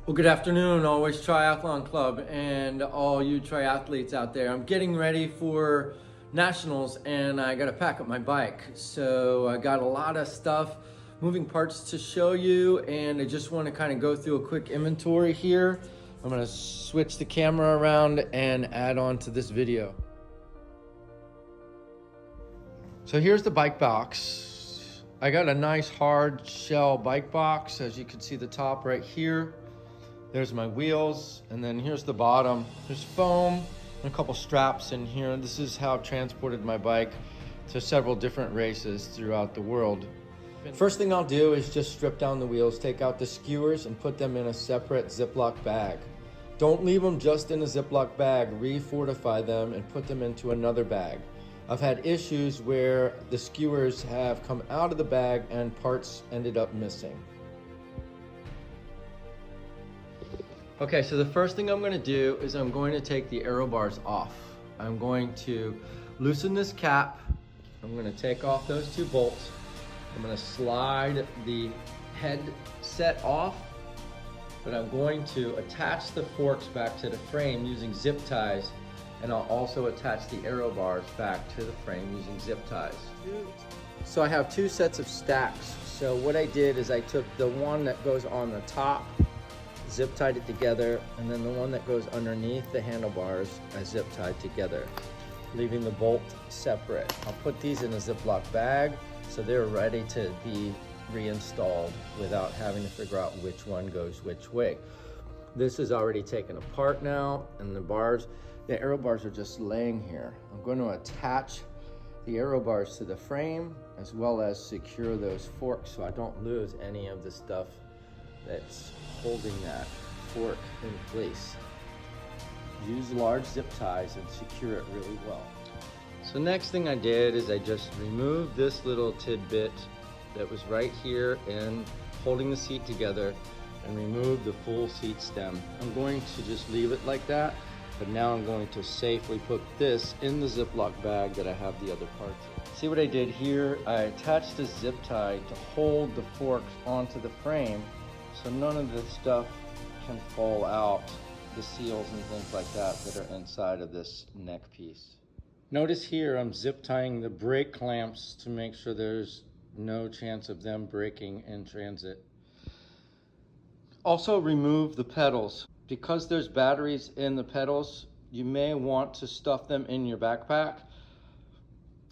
Well, good afternoon, Always Triathlon Club, and all you triathletes out there. I'm getting ready for nationals, and I got to pack up my bike. So I got a lot of stuff, moving parts to show you, and I just want to kind of go through a quick inventory here. I'm going to switch the camera around and add on to this video. So here's the bike box. I got a nice hard shell bike box, as you can see the top right here. There's my wheels, and then here's the bottom. There's foam and a couple straps in here. This is how I've transported my bike to several different races throughout the world. First thing I'll do is just strip down the wheels, take out the skewers, and put them in a separate Ziploc bag. Don't leave them just in a Ziploc bag. Refortify them and put them into another bag. I've had issues where the skewers have come out of the bag and parts ended up missing. Okay, so the first thing I'm going to do is I'm going to take the aero bars off. I'm going to loosen this cap. I'm going to take off those two bolts. I'm going to slide the head set off, but I'm going to attach the forks back to the frame using zip ties, and I'll also attach the aero bars back to the frame using zip ties. So I have two sets of stacks. So what I did is I took the one that goes on the top, zip tied it together, and then the one that goes underneath the handlebars I zip tied together, leaving the bolt separate. I'll put these in a Ziploc bag so they're ready to be reinstalled without having to figure out which one goes which way. This is already taken apart now, and the aero bars are just laying here. I'm going to attach the aero bars to the frame as well as secure those forks so I don't lose any of the stuff that's holding that fork in place. Use large zip ties and secure it really well. So next thing I did is I just removed this little tidbit that was right here and holding the seat together, and removed the full seat stem. I'm going to just leave it like that, but now I'm going to safely put this in the Ziploc bag that I have the other parts in. See what I did here? I attached a zip tie to hold the forks onto the frame so none of this stuff can fall out, the seals and things like that are inside of this neck piece. Notice here I'm zip tying the brake clamps to make sure there's no chance of them breaking in transit. Also remove the pedals. Because there's batteries in the pedals, you may want to stuff them in your backpack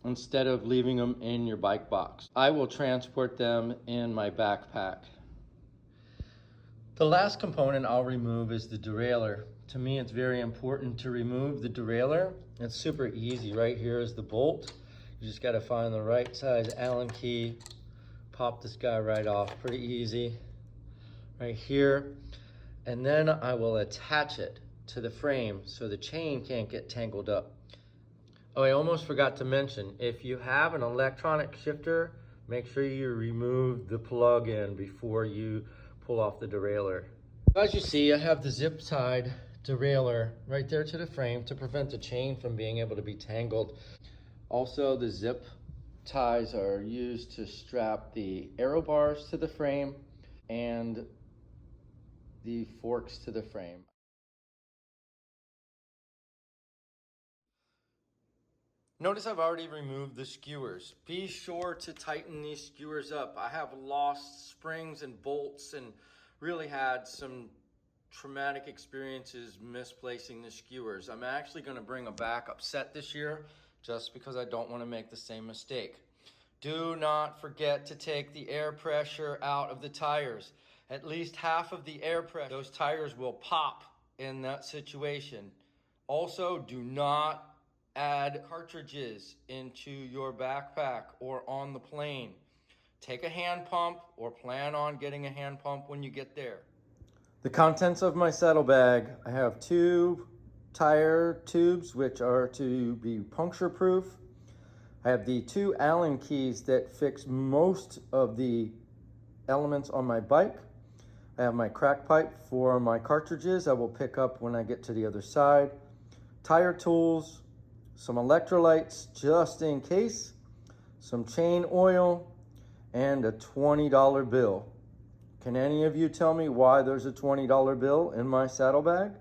instead of leaving them in your bike box. I will transport them in my backpack. The last component I'll remove is the derailleur. To me, it's very important to remove the derailleur. It's super easy. Right here is the bolt. You just got to find the right size Allen key, pop this guy right off, pretty easy. Right here. And then I will attach it to the frame so the chain can't get tangled up. Oh, I almost forgot to mention, if you have an electronic shifter, make sure you remove the plug-in before you pull off the derailleur. As you see, I have the zip tied derailleur right there to the frame to prevent the chain from being able to be tangled. Also, the zip ties are used to strap the aero bars to the frame and the forks to the frame. Notice I've already removed the skewers. Be sure to tighten these skewers up. I have lost springs and bolts and really had some traumatic experiences misplacing the skewers. I'm actually going to bring a backup set this year just because I don't want to make the same mistake. Do not forget to take the air pressure out of the tires. At least half of the air pressure, those tires will pop in that situation. Also, do not add cartridges into your backpack or on the plane. Take a hand pump or plan on getting a hand pump when you get there. The contents of my saddle bag, I have 2 tire tubes which are to be puncture proof. I have the 2 Allen keys that fix most of the elements on my bike. I have my crack pipe for my cartridges I will pick up when I get to the other side. Tire tools, some electrolytes just in case, some chain oil, and a $20 bill. Can any of you tell me why there's a $20 bill in my saddlebag?